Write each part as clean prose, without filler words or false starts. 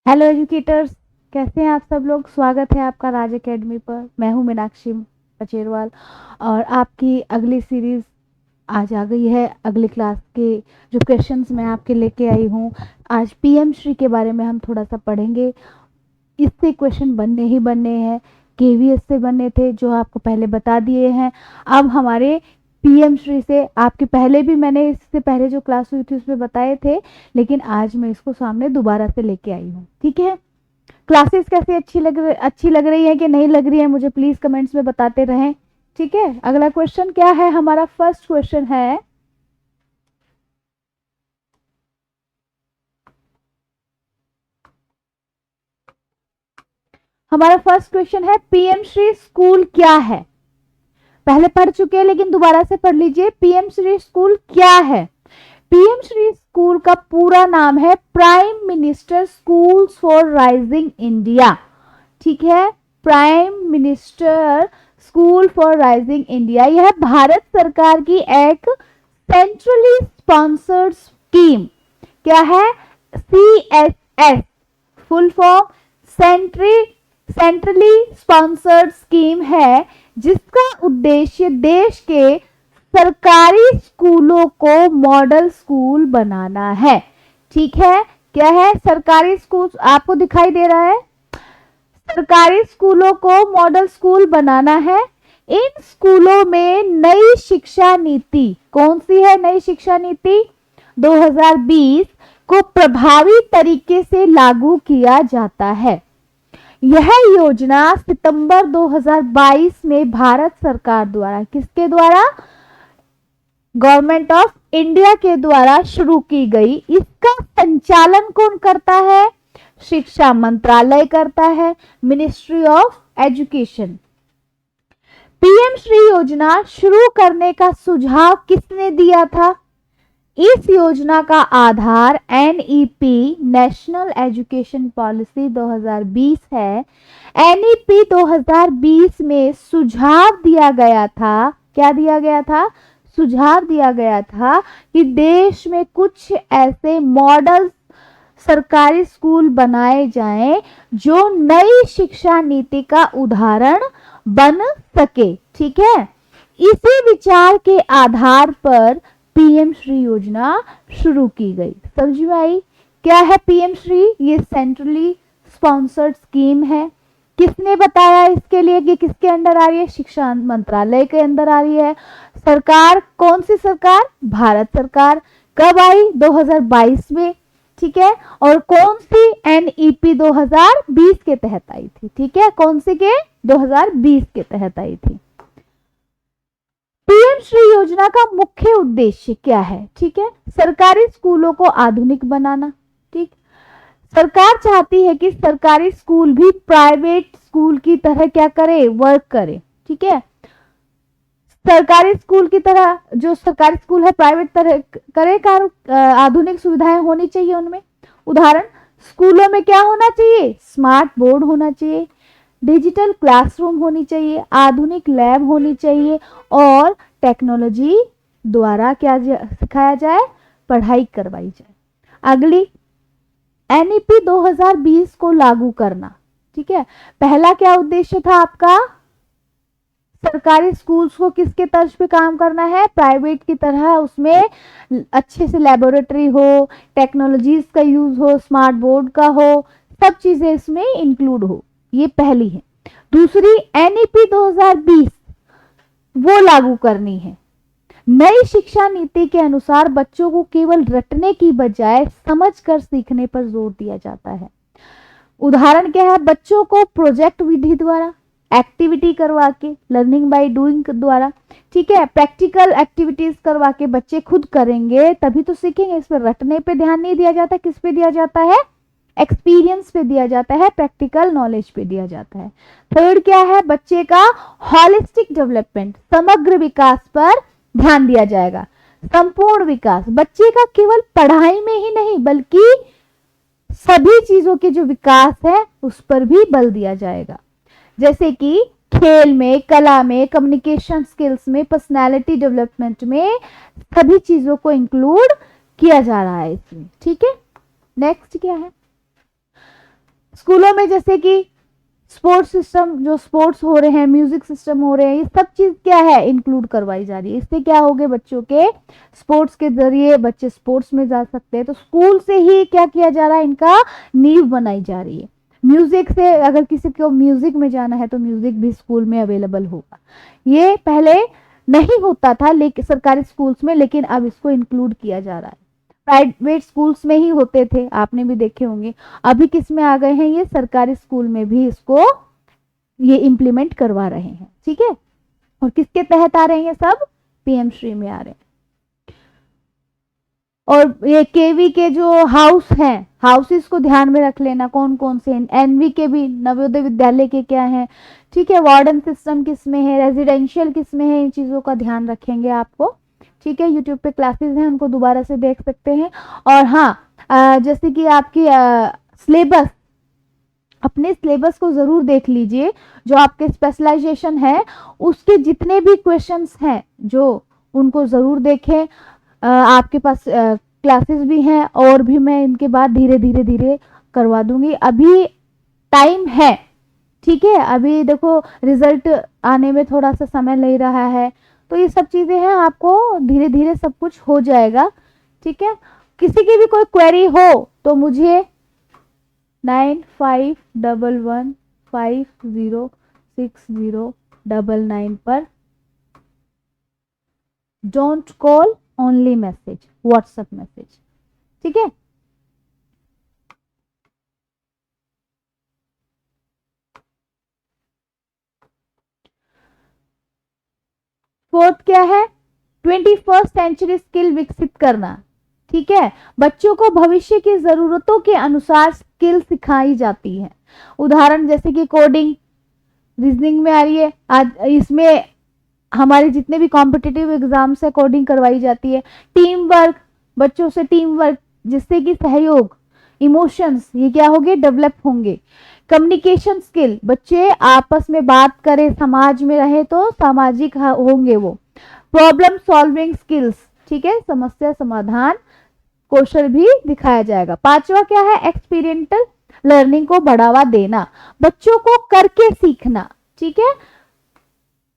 Hello educators, कैसे हैं आप सब लोग। स्वागत है आपका राज एकेडमी पर। मैं हूं मीनाक्षी पचेरवाल और आपकी अगली सीरीज आज आ गई है। अगली क्लास के जो क्वेश्चंस मैं आपके लेके आई हूं, आज पीएम श्री के बारे में हम थोड़ा सा पढ़ेंगे। इससे क्वेश्चन बनने ही बनने हैं, केवीएस से बनने थे जो आपको पहले बता दिए हैं। अब हमारे पीएम श्री से आपके पहले भी मैंने इससे पहले जो क्लास हुई थी उसमें बताए थे, लेकिन आज मैं इसको सामने दोबारा से लेके आई हूँ। ठीक है, क्लासेस कैसे अच्छी लग रही है कि नहीं लग रही है, मुझे प्लीज कमेंट्स में बताते रहें। ठीक है, अगला क्वेश्चन क्या है हमारा। फर्स्ट क्वेश्चन है, हमारा फर्स्ट क्वेश्चन है पीएम श्री स्कूल क्या है। पहले पढ़ चुके हैं लेकिन दोबारा से पढ़ लीजिए, पीएम श्री स्कूल क्या है। पीएम श्री स्कूल का पूरा नाम है prime minister schools for rising India. ठीक है, prime minister school for rising India. यह भारत सरकार की एक सेंट्रली स्पॉन्सर्ड स्कीम क्या है, CSS full form, centrally sponsored scheme है, जिसका उद्देश्य देश के सरकारी स्कूलों को मॉडल स्कूल बनाना है। ठीक है, क्या है, सरकारी स्कूल आपको दिखाई दे रहा है, सरकारी स्कूलों को मॉडल स्कूल बनाना है। इन स्कूलों में नई शिक्षा नीति, कौन सी है नई शिक्षा नीति, 2020 को प्रभावी तरीके से लागू किया जाता है। यह योजना सितंबर 2022 में भारत सरकार द्वारा, किसके द्वारा, गवर्नमेंट ऑफ इंडिया के द्वारा शुरू की गई। इसका संचालन कौन करता है, शिक्षा मंत्रालय करता है, ministry of education. PM Shri योजना शुरू करने का सुझाव किसने दिया था। इस योजना का आधार एनईपी नेशनल एजुकेशन पॉलिसी 2020 है। एनईपी 2020 में सुझाव दिया गया था, क्या दिया गया था, सुझाव दिया गया था कि देश में कुछ ऐसे मॉडल सरकारी स्कूल बनाए जाएं जो नई शिक्षा नीति का उदाहरण बन सके। ठीक है, इसी विचार के आधार पर पीएम श्री योजना शुरू की गई। समझ में आई, क्या है पीएम श्री, ये सेंट्रली स्पॉन्सर्ड स्कीम है। किसने बताया इसके लिए कि किसके अंडर आ रही है, शिक्षा मंत्रालय के अंदर आ रही है। सरकार कौन सी सरकार, भारत सरकार। कब आई, 2022 में। ठीक है, और कौन सी, एनईपी 2020 के तहत आई थी। ठीक है, कौन सी के, 2020 के तहत आई थी। पीएम श्री योजना का मुख्य उद्देश्य क्या है, ठीक है, सरकारी स्कूलों को आधुनिक बनाना। ठीक, सरकार चाहती है कि सरकारी स्कूल भी प्राइवेट स्कूल की तरह क्या करे, वर्क करे। ठीक है, सरकारी स्कूल की तरह, जो सरकारी स्कूल है प्राइवेट तरह करे, आधुनिक सुविधाएं होनी चाहिए उनमें। उदाहरण, स्कूलों में क्या होना चाहिए, स्मार्ट बोर्ड होना चाहिए, डिजिटल क्लासरूम होनी चाहिए, आधुनिक लैब होनी चाहिए और टेक्नोलॉजी द्वारा क्या सिखाया जाए, पढ़ाई करवाई जाए। अगली, एनईपी 2020 को लागू करना। ठीक है, पहला क्या उद्देश्य था आपका, सरकारी स्कूल्स को किसके तर्ज पे काम करना है, प्राइवेट की तरह, उसमें अच्छे से लेबोरेटरी हो, टेक्नोलॉजीज का यूज हो, स्मार्ट बोर्ड का हो, सब चीजें इसमें इंक्लूड हो। ये पहली है। दूसरी, एनईपी 2020 वो लागू करनी है। नई शिक्षा नीति के अनुसार बच्चों को केवल रटने की बजाय समझकर सीखने पर जोर दिया जाता है। उदाहरण क्या है, बच्चों को प्रोजेक्ट विधि द्वारा एक्टिविटी करवा के, लर्निंग बाय डूइंग द्वारा, ठीक है, प्रैक्टिकल एक्टिविटीज करवा के बच्चे खुद करेंगे तभी तो सीखेंगे। इस पर रटने पे ध्यान नहीं दिया जाता, किस पे दिया जाता है, एक्सपीरियंस पे दिया जाता है, प्रैक्टिकल नॉलेज पे दिया जाता है। थर्ड क्या है, बच्चे का हॉलिस्टिक डेवलपमेंट, समग्र विकास पर ध्यान दिया जाएगा। संपूर्ण विकास, बच्चे का केवल पढ़ाई में ही नहीं बल्कि सभी चीजों के जो विकास है उस पर भी बल दिया जाएगा, जैसे कि खेल में, कला में, कम्युनिकेशन स्किल्स में, पर्सनालिटी डेवलपमेंट में, सभी चीजों को इंक्लूड किया जा रहा है इसमें। ठीक है, नेक्स्ट क्या है, स्कूलों में जैसे कि स्पोर्ट्स सिस्टम, जो स्पोर्ट्स हो रहे हैं, म्यूजिक सिस्टम हो रहे हैं, ये सब चीज क्या है, इंक्लूड करवाई जा रही है। इससे क्या हो गए, बच्चों के स्पोर्ट्स के जरिए बच्चे स्पोर्ट्स में जा सकते हैं। तो स्कूल से ही क्या किया जा रहा है, इनका नींव बनाई जा रही है। म्यूजिक से अगर किसी को म्यूजिक में जाना है तो म्यूजिक भी स्कूल में अवेलेबल होगा। ये पहले नहीं होता था लेकिन सरकारी स्कूल्स में, लेकिन अब इसको इंक्लूड किया जा रहा है। प्राइवेट स्कूल्स में ही होते थे, आपने भी देखे होंगे। अभी किस में आ गए हैं, ये सरकारी स्कूल में भी इसको ये इम्प्लीमेंट करवा रहे हैं। ठीक है, और किसके तहत आ रहे हैं, सब पीएम श्री में आ रहे हैं। और ये केवी के जो हाउस हैं, हाउसेस को ध्यान में रख लेना, कौन कौन से, एनवी के भी, नवोदय विद्यालय के क्या हैं। ठीक है, वार्डन सिस्टम किस में है, रेजिडेंशियल किस में है, इन चीजों का ध्यान रखेंगे आपको। ठीक है, यूट्यूब पे क्लासेस हैं, उनको दोबारा से देख सकते हैं। और हाँ, जैसे कि आपकी सिलेबस, अपने सिलेबस को जरूर देख लीजिए। जो आपके स्पेशलाइजेशन है उसके जितने भी क्वेश्चंस हैं जो, उनको जरूर देखें। आपके पास क्लासेस भी हैं और भी मैं इनके बाद धीरे धीरे धीरे करवा दूंगी। अभी टाइम है, ठीक है, अभी देखो रिजल्ट आने में थोड़ा सा समय ले रहा है, तो ये सब चीजें हैं, आपको धीरे धीरे सब कुछ हो जाएगा। ठीक है, किसी की भी कोई क्वेरी हो तो मुझे 9511506099 पर don't call, only message, WhatsApp message. ठीक है, फोर्थ क्या है, 21st सेंचुरी स्किल विकसित करना। ठीक है, बच्चों को भविष्य की जरूरतों के अनुसार स्किल सिखाई जाती है। उदाहरण जैसे कि कोडिंग, रीजनिंग में आ रही है आज, इसमें हमारे जितने भी कॉम्पिटिटिव एग्जाम्स है कोडिंग करवाई जाती है। टीम वर्क, बच्चों से टीम वर्क, जिससे कि सहयोग, इमोशंस, ये क्या होंगे, डेवलप होंगे। कम्युनिकेशन स्किल, बच्चे आपस में बात करें, समाज में रहे तो सामाजिक होंगे वो। प्रॉब्लम सॉल्विंग स्किल्स, ठीक है, समस्या समाधान कौशल भी दिखाया जाएगा। पांचवा क्या है, एक्सपीरियंटल लर्निंग को बढ़ावा देना, बच्चों को करके सीखना। ठीक है,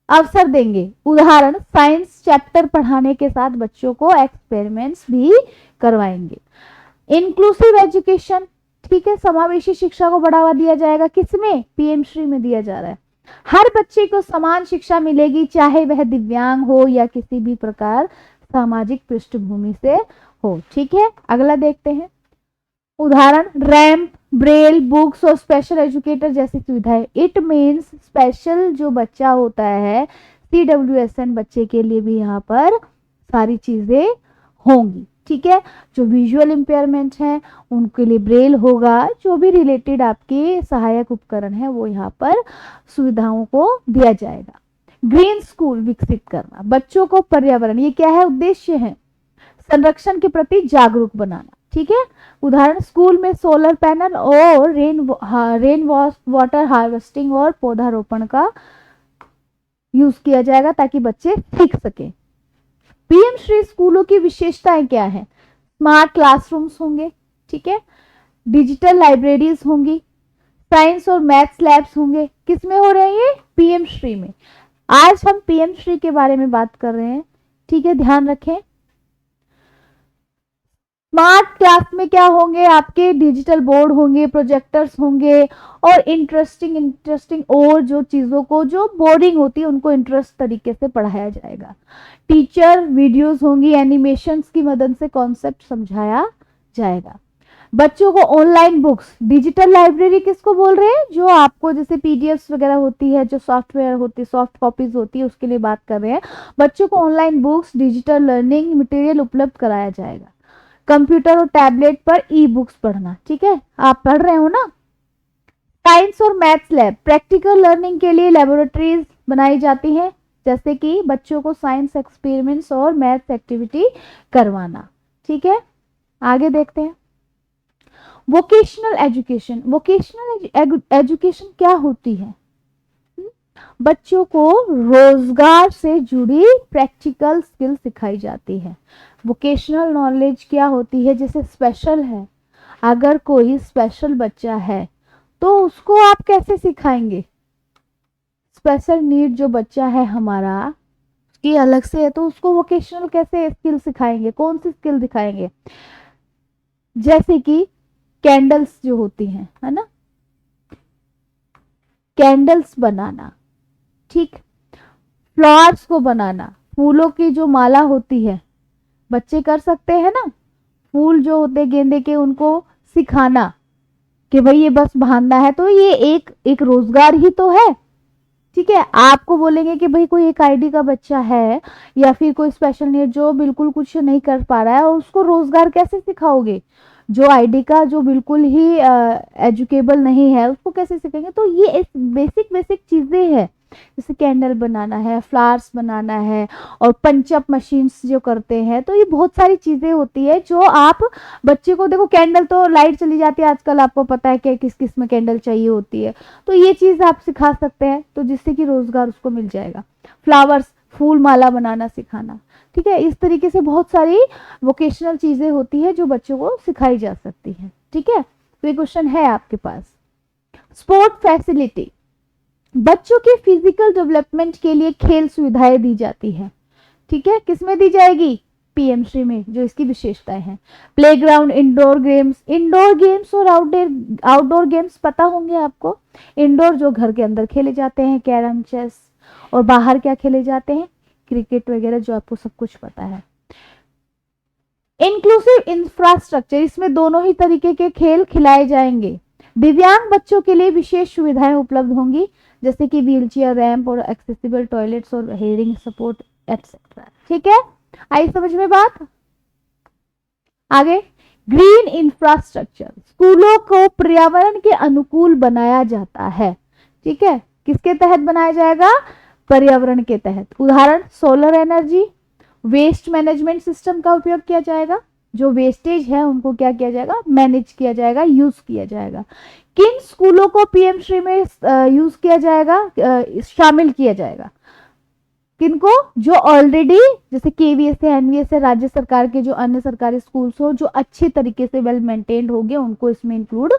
अवसर देंगे। उदाहरण, साइंस चैप्टर पढ़ाने के साथ बच्चों को एक्सपेरिमेंट्स भी करवाएंगे। इंक्लूसिव एजुकेशन, ठीक है, समावेशी शिक्षा को बढ़ावा दिया जाएगा। किसमें, पीएम श्री में दिया जा रहा है। हर बच्चे को समान शिक्षा मिलेगी, चाहे वह दिव्यांग हो या किसी भी प्रकार सामाजिक पृष्ठभूमि से हो। ठीक है, अगला देखते हैं। उदाहरण, रैम्प, ब्रेल, बुक्स और स्पेशल एजुकेटर जैसी सुविधाएं। इट मीन्स स्पेशल जो बच्चा होता है, CWSN बच्चे के लिए भी यहाँ पर सारी चीजें होंगी। ठीक है, जो विजुअल इम्पेयरमेंट है उनके लिए ब्रेल होगा, जो भी रिलेटेड आपके सहायक उपकरण है वो यहाँ पर सुविधाओं को दिया जाएगा। ग्रीन स्कूल विकसित करना, बच्चों को पर्यावरण, ये क्या है, उद्देश्य है, संरक्षण के प्रति जागरूक बनाना। ठीक है, उदाहरण, स्कूल में सोलर पैनल और रेन वाटर हार्वेस्टिंग और पौधारोपण का यूज किया जाएगा ताकि बच्चे सीख सके। पीएम श्री स्कूलों की विशेषताएं क्या है, स्मार्ट क्लासरूम्स होंगे, ठीक है, डिजिटल लाइब्रेरीज होंगी, साइंस और मैथ्स लैब्स होंगे। किसमें हो रहे हैं ये, पीएम श्री में। आज हम पीएम श्री के बारे में बात कर रहे हैं। ठीक है, ध्यान रखें। स्मार्ट क्लास में क्या होंगे, आपके डिजिटल बोर्ड होंगे, प्रोजेक्टर्स होंगे और इंटरेस्टिंग और जो चीजों को जो बोरिंग होती है उनको इंटरेस्ट तरीके से पढ़ाया जाएगा। टीचर वीडियोस होंगी, एनिमेशंस की मदद से कॉन्सेप्ट समझाया जाएगा। बच्चों को ऑनलाइन बुक्स, डिजिटल लाइब्रेरी किसको बोल रहे हैं, जो आपको जैसे पीडीएफ वगैरह होती है, जो सॉफ्टवेयर होती है, सॉफ्ट कॉपीज होती है, उसके लिए बात कर रहे हैं। बच्चों को online books, digital learning material उपलब्ध कराया जाएगा। कंप्यूटर और टैबलेट पर ई बुक्स पढ़ना, ठीक है, आप पढ़ रहे हो ना। साइंस और मैथ्स लैब, प्रैक्टिकल लर्निंग के लिए लेबोरेटरीज बनाई जाती है, जैसे कि बच्चों को साइंस एक्सपेरिमेंट्स और मैथ्स एक्टिविटी करवाना। ठीक है, आगे देखते हैं। वोकेशनल एजुकेशन, वोकेशनल एजुकेशन क्या होती है, बच्चों को रोजगार से जुड़ी प्रैक्टिकल स्किल सिखाई जाती है। वोकेशनल नॉलेज क्या होती है, जैसे स्पेशल है, अगर कोई स्पेशल बच्चा है तो उसको आप कैसे सिखाएंगे? स्पेशल नीड जो बच्चा है हमारा, उसकी अलग से है, तो उसको वोकेशनल कैसे स्किल सिखाएंगे? कौन सी स्किल दिखाएंगे? जैसे कि कैंडल्स जो होती हैं, है ना, कैंडल्स बनाना, ठीक, फ्लावर्स को बनाना, फूलों की जो माला होती है बच्चे कर सकते हैं ना, फूल जो होते गेंदे के उनको सिखाना कि भाई ये बस बांधना है, तो ये एक एक रोजगार ही तो है। ठीक है, आपको बोलेंगे कि भाई कोई एक आईडी का बच्चा है या फिर कोई स्पेशल नीड जो बिल्कुल कुछ नहीं कर पा रहा है, और उसको रोजगार कैसे सिखाओगे? जो आईडी का जो बिल्कुल ही एजुकेबल नहीं है उसको कैसे सिखाएंगे? तो ये बेसिक बेसिक चीजें हैं, जैसे कैंडल बनाना है, फ्लावर्स बनाना है, और पंचअप मशीन्स जो करते हैं, तो ये बहुत सारी चीजें होती है जो आप बच्चे को, देखो कैंडल तो लाइट चली जाती है आजकल, आपको पता है कि किस किस में कैंडल चाहिए होती है, तो ये चीज आप सिखा सकते हैं, तो जिससे कि रोजगार उसको मिल जाएगा। फ्लावर्स, फूल माला बनाना सिखाना, ठीक है, इस तरीके से बहुत सारी वोकेशनल चीजें होती है जो बच्चों को सिखाई जा सकती है। ठीक है, तो ये क्वेश्चन है आपके पास। स्पोर्ट फैसिलिटी, बच्चों के फिजिकल डेवलपमेंट के लिए खेल सुविधाएं दी जाती है। ठीक है, किसमें दी जाएगी? पीएम श्री में, जो इसकी विशेषताएं हैं। प्लेग्राउंड, इंडोर गेम्स और आउटडोर गेम्स पता होंगे आपको। इंडोर जो घर के अंदर खेले जाते हैं, कैरम, चेस, और बाहर क्या खेले जाते हैं? क्रिकेट वगैरह, जो आपको सब कुछ पता है। इंक्लूसिव इंफ्रास्ट्रक्चर, इसमें दोनों ही तरीके के खेल खिलाए जाएंगे। दिव्यांग बच्चों के लिए विशेष सुविधाएं उपलब्ध होंगी, जैसे कि व्हीलचेयर, रैंप और एक्सेसिबल टॉयलेट्स और हेयरिंग सपोर्ट एटसेट्रा। ठीक है, आई समझ में बात? आगे, ग्रीन इंफ्रास्ट्रक्चर, स्कूलों को पर्यावरण के अनुकूल बनाया जाता है। ठीक है, किसके तहत बनाया जाएगा? पर्यावरण के तहत। उदाहरण, solar energy, waste management system का उपयोग किया जाएगा, जो वेस्टेज है उनको क्या किया जाएगा? मैनेज किया जाएगा, यूज किया जाएगा। किन स्कूलों को पीएम श्री में यूज किया जाएगा, शामिल किया जाएगा? किनको? जो ऑलरेडी, जैसे केवीएस है, एनवीएस है, राज्य सरकार के जो अन्य सरकारी स्कूल्स हो जो अच्छी तरीके से वेल मेंटेन्ड होंगे, उनको इसमें इंक्लूड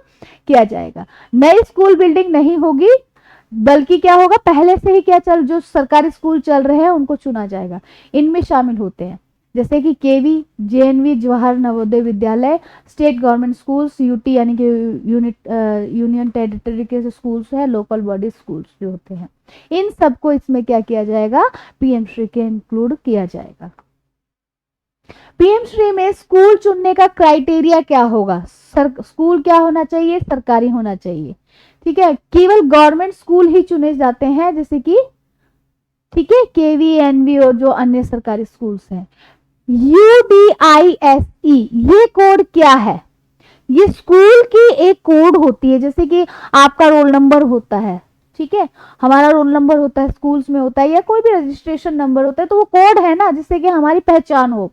किया जाएगा। नई स्कूल बिल्डिंग नहीं होगी, बल्कि क्या होगा? पहले से ही क्या चल, जो सरकारी स्कूल चल रहे हैं उनको चुना जाएगा। इनमें शामिल होते हैं जैसे कि केवी, JNV Jawahar Navodaya Vidyalaya, state government schools, UT यानी कि यूनियन टेरिटरी के स्कूल्स है, लोकल बॉडी स्कूल्स जो होते हैं, इन सबको इसमें क्या किया जाएगा? पीएम श्री के इंक्लूड किया जाएगा। पीएम श्री में स्कूल चुनने का क्राइटेरिया क्या होगा? स्कूल क्या होना चाहिए? सरकारी होना चाहिए। ठीक है, केवल गवर्नमेंट स्कूल ही चुने जाते हैं, जैसे कि, ठीक है, केवी, एनवी और जो अन्य सरकारी स्कूल्स हैं। UDISE, ये कोड क्या है? ये स्कूल की एक कोड होती है, जैसे कि आपका रोल नंबर होता है, ठीक है, हमारा रोल नंबर होता है, स्कूल्स में होता है, या कोई भी रजिस्ट्रेशन नंबर होता है, तो वो कोड है ना, जिससे कि हमारी पहचान हो।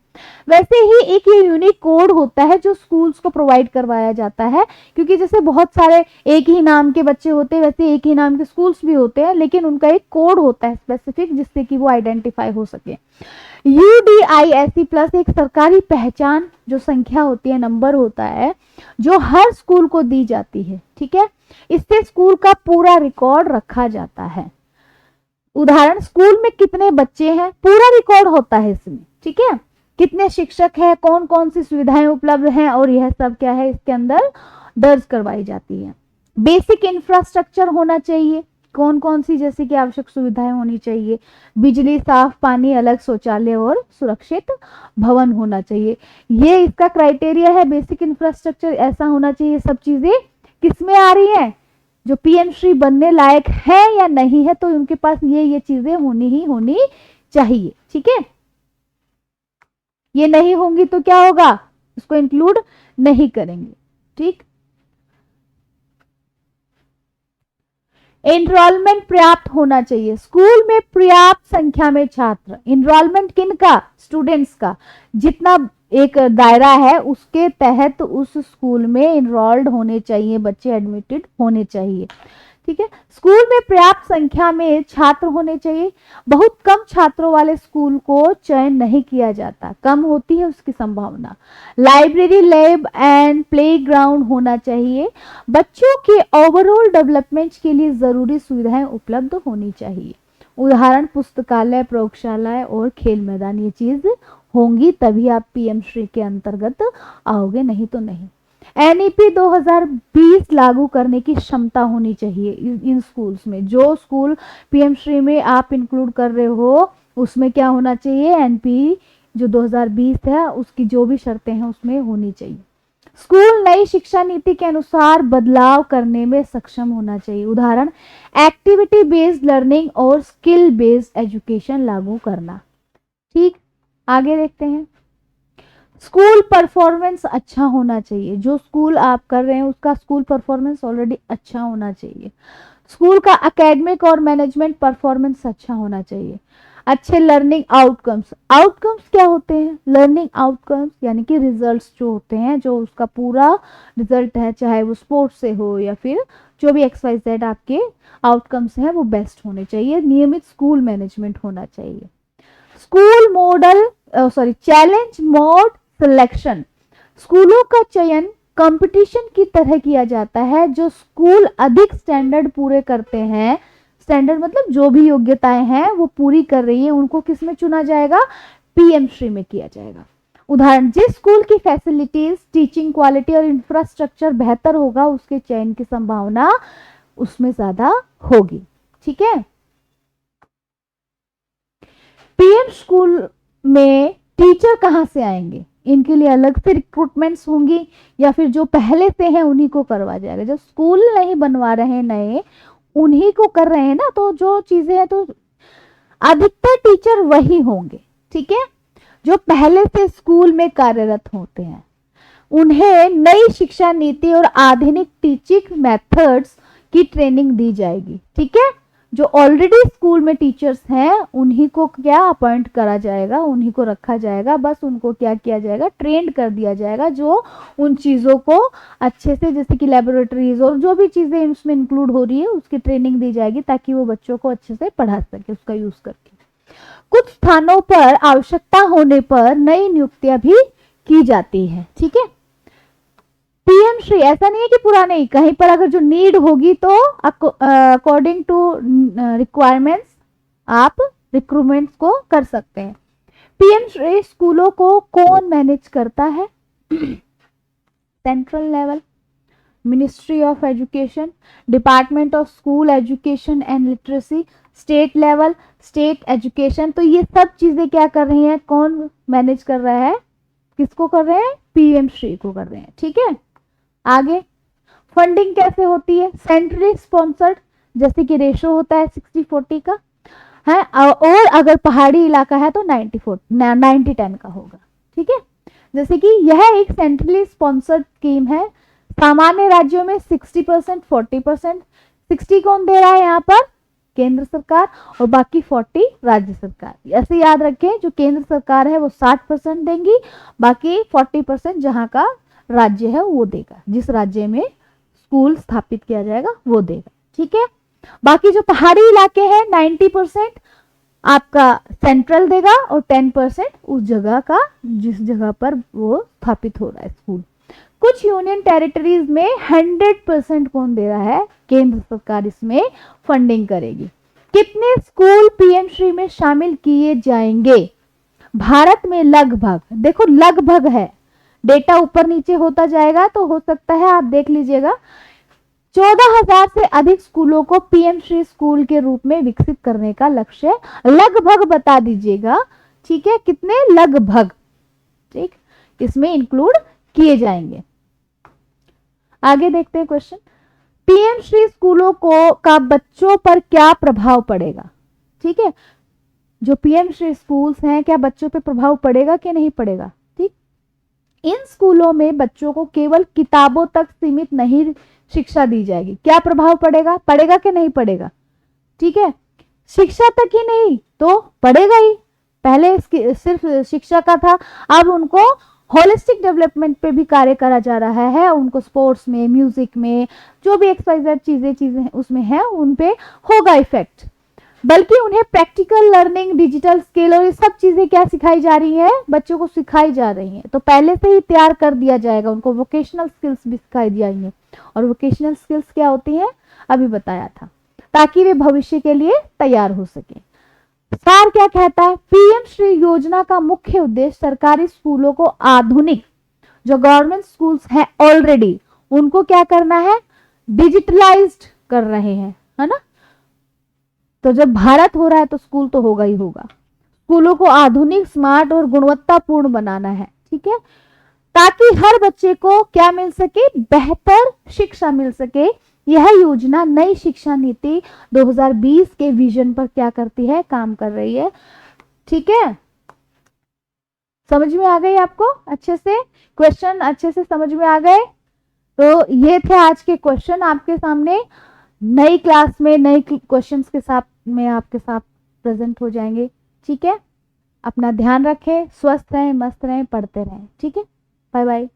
वैसे ही एक ये यूनिक कोड होता है जो स्कूल्स को प्रोवाइड करवाया जाता है, क्योंकि जैसे बहुत सारे एक ही नाम के बच्चे होते हैं, वैसे एक ही नाम के स्कूल्स भी होते हैं, लेकिन उनका एक कोड होता है स्पेसिफिक, जिससे कि वो आइडेंटिफाई हो सके। UDISE प्लस एक सरकारी पहचान जो संख्या होती है, नंबर होता है, जो हर स्कूल को दी जाती है। ठीक है, इससे स्कूल का पूरा रिकॉर्ड रखा जाता है। उदाहरण, स्कूल में कितने बच्चे हैं, पूरा रिकॉर्ड होता है इसमें। ठीक है, कितने शिक्षक हैं, कौन कौन सी सुविधाएं उपलब्ध हैं, और यह सब क्या है इसके अंदर दर्ज करवाई जाती है। बेसिक इंफ्रास्ट्रक्चर होना चाहिए, कौन कौन सी, जैसे कि आवश्यक सुविधाएं होनी चाहिए, बिजली, साफ पानी, अलग शौचालय और सुरक्षित भवन होना चाहिए। ये इसका क्राइटेरिया है, बेसिक इंफ्रास्ट्रक्चर ऐसा होना चाहिए। सब चीजें किसमें आ रही हैं? जो पीएम श्री बनने लायक है या नहीं है, तो उनके पास ये चीजें होनी ही होनी चाहिए। ठीक है, ये नहीं होंगी तो क्या होगा? इसको इंक्लूड नहीं करेंगे। ठीक, एनरोलमेंट पर्याप्त होना चाहिए, स्कूल में पर्याप्त संख्या में छात्र। एनरोलमेंट किनका? स्टूडेंट्स का। जितना एक दायरा है उसके तहत उस स्कूल में एनरोल्ड होने चाहिए, बच्चे एडमिटेड होने चाहिए। ठीक है। स्कूल में पर्याप्त संख्या में छात्र होने चाहिए। बहुत कम छात्रों वाले स्कूल को चयन नहीं किया जाता, कम होती है उसकी संभावना। लाइब्रेरी, लैब एंड प्लेग्राउंड होना चाहिए। बच्चों के ओवरऑल डेवलपमेंट के लिए जरूरी सुविधाएं उपलब्ध होनी चाहिए। उदाहरण पुस्तकालय, प्रयोगशाला और खेल मैदान, ये चीज होंगी तभी आप पीएम श्री के अंतर्गत आओगे, नहीं तो नहीं। एनईपी 2020 लागू करने की क्षमता होनी चाहिए इन स्कूल्स में। जो स्कूल पीएम श्री में आप इंक्लूड कर रहे हो उसमें क्या होना चाहिए, एनपी जो 2020 है उसकी जो भी शर्तें हैं उसमें होनी चाहिए। स्कूल नई शिक्षा नीति के अनुसार बदलाव करने में सक्षम होना चाहिए। उदाहरण एक्टिविटी बेस्ड लर्निंग और स्किल बेस्ड एजुकेशन लागू करना। ठीक, आगे देखते हैं। स्कूल परफॉर्मेंस अच्छा होना चाहिए। जो स्कूल आप कर रहे हैं उसका स्कूल परफॉर्मेंस ऑलरेडी अच्छा होना चाहिए। स्कूल का एकेडमिक और मैनेजमेंट परफॉर्मेंस अच्छा होना चाहिए। अच्छे लर्निंग आउटकम्स। आउटकम्स क्या होते हैं, लर्निंग आउटकम्स यानी कि रिजल्ट्स जो होते हैं, जो उसका पूरा रिजल्ट है, चाहे वो स्पोर्ट्स से हो या फिर जो भी XYZ आपके आउटकम्स हैं वो बेस्ट होने चाहिए। नियमित स्कूल मैनेजमेंट होना चाहिए। School model challenge mode selection. स्कूलों का चयन कंपटीशन की तरह किया जाता है। जो स्कूल अधिक स्टैंडर्ड पूरे करते हैं, स्टैंडर्ड मतलब जो भी योग्यताएं हैं वो पूरी कर रही है, उनको किस में चुना जाएगा, पीएम श्री में किया जाएगा। उदाहरण जिस स्कूल की फैसिलिटीज, टीचिंग क्वालिटी और इंफ्रास्ट्रक्चर बेहतर होगा उसके चयन की संभावना उसमें ज्यादा होगी। ठीक है। पीएम स्कूल में टीचर कहां से आएंगे, इनके लिए अलग से रिक्रूटमेंट्स होंगी या फिर जो पहले से हैं उन्हीं को करवा जाएगा। जब स्कूल नहीं बनवा रहे हैं नए, उन्हीं को कर रहे हैं ना, तो जो चीजें हैं तो अधिकतर टीचर वही होंगे। ठीक है, जो पहले से स्कूल में कार्यरत होते हैं उन्हें नई शिक्षा नीति और आधुनिक टीचिंग मेथड्स की ट्रेनिंग दी जाएगी। ठीक है, जो ऑलरेडी स्कूल में टीचर्स हैं उन्हीं को क्या अपॉइंट करा जाएगा, उन्हीं को रखा जाएगा, बस उनको क्या किया जाएगा, ट्रेंड कर दिया जाएगा, जो उन चीज़ों को अच्छे से, जैसे कि लेबोरेटरीज और जो भी चीज़ें इसमें इंक्लूड हो रही है उसकी ट्रेनिंग दी जाएगी ताकि वो बच्चों को अच्छे से पढ़ा सके उसका यूज़ करके। कुछ स्थानों पर आवश्यकता होने पर नई नियुक्तियां भी की जाती है। ठीक है, पीएम श्री ऐसा नहीं है कि पूरा नहीं, कहीं पर अगर जो नीड होगी तो अकॉर्डिंग टू रिक्वायरमेंट्स आप रिक्रूटमेंट्स को कर सकते हैं। पीएम श्री स्कूलों को कौन मैनेज करता है, central level, ministry of education, department of school education and literacy, state level, state education. तो ये सब चीजें क्या कर रही हैं, कौन मैनेज कर रहा है, किसको कर रहे हैं, पीएम श्री को कर रहे हैं। ठीक है, आगे फंडिंग कैसे होती है, सेंट्रली स्पॉन्सर्ड, जैसे कि रेशो होता है 60-40 का है, और अगर पहाड़ी इलाका है तो 90-10 का होगा। ठीक है, जैसे कि यह एक सेंट्रली स्पॉन्सर्ड स्कीम है। सामान्य राज्यों में 60%, 40%। 60 कौन दे रहा है यहाँ पर, केंद्र सरकार, और बाकी 40 राज्य सरकार। ऐसे याद रखें, जो केंद्र सरकार है वो 60% देंगी, बाकी 40% जहाँ का राज्य है वो देगा, जिस राज्य में स्कूल स्थापित किया जाएगा वो देगा। ठीक है, बाकी जो पहाड़ी इलाके हैं 90% आपका सेंट्रल देगा और 10% उस जगह का जिस जगह पर वो स्थापित हो रहा है स्कूल। कुछ यूनियन टेरिटरीज में 100% कौन दे रहा है, केंद्र सरकार इसमें फंडिंग करेगी। कितने स्कूल पीएम श्री में शामिल किए जाएंगे, भारत में लगभग, देखो लगभग है, डेटा ऊपर नीचे होता जाएगा तो हो सकता है आप देख लीजिएगा, 14,000 से अधिक स्कूलों को पीएम श्री स्कूल के रूप में विकसित करने का लक्ष्य, लगभग बता दीजिएगा। ठीक है, कितने, लगभग, ठीक, इसमें इंक्लूड किए जाएंगे। आगे देखते हैं क्वेश्चन, पीएम श्री स्कूलों को का बच्चों पर क्या प्रभाव पड़ेगा। ठीक है, जो पीएम श्री स्कूल्स हैं क्या बच्चों पर प्रभाव पड़ेगा कि नहीं पड़ेगा। ठीक, इन स्कूलों में बच्चों को केवल किताबों तक सीमित नहीं शिक्षा दी जाएगी। क्या प्रभाव पड़ेगा, पड़ेगा कि नहीं पड़ेगा। ठीक है, शिक्षा तक ही नहीं तो पड़ेगा ही, पहले सिर्फ शिक्षा का था, अब उनको होलिस्टिक डेवलपमेंट पे भी कार्य करा जा रहा है, उनको स्पोर्ट्स में, म्यूजिक में, जो भी एक्सरसाइज चीजें उसमें है उन पे होगा इफेक्ट, बल्कि उन्हें प्रैक्टिकल लर्निंग, डिजिटल स्किल और ये सब चीजें क्या सिखाई जा रही है, बच्चों को सिखाई जा रही है। तो पहले से ही तैयार कर दिया जाएगा, उनको वोकेशनल स्किल्स भी सिखाई जाएंगे। और वोकेशनल स्किल्स क्या होती है अभी बताया था, ताकि वे भविष्य के लिए तैयार हो सके। सार क्या कहता है, पीएम श्री योजना का मुख्य उद्देश्य सरकारी स्कूलों को आधुनिक, जो गवर्नमेंट स्कूल्स हैं ऑलरेडी उनको क्या करना है, डिजिटलाइज्ड कर रहे हैं, है ना। तो जब भारत हो रहा है तो स्कूल तो होगा ही होगा। स्कूलों को आधुनिक, स्मार्ट और गुणवत्तापूर्ण बनाना है, ठीक है, ताकि हर बच्चे को क्या मिल सके, बेहतर शिक्षा मिल सके। यह योजना नई शिक्षा नीति 2020 के विजन पर क्या करती है, काम कर रही है। ठीक है, समझ में आ गई आपको अच्छे से, क्वेश्चन अच्छे से समझ में आ गए। तो ये थे आज के क्वेश्चन आपके सामने, नई क्लास में नए क्वेश्चंस के साथ में आपके साथ प्रेजेंट हो जाएंगे। ठीक है, अपना ध्यान रखें, स्वस्थ रहें, मस्त रहें, पढ़ते रहें। ठीक है, बाय बाय।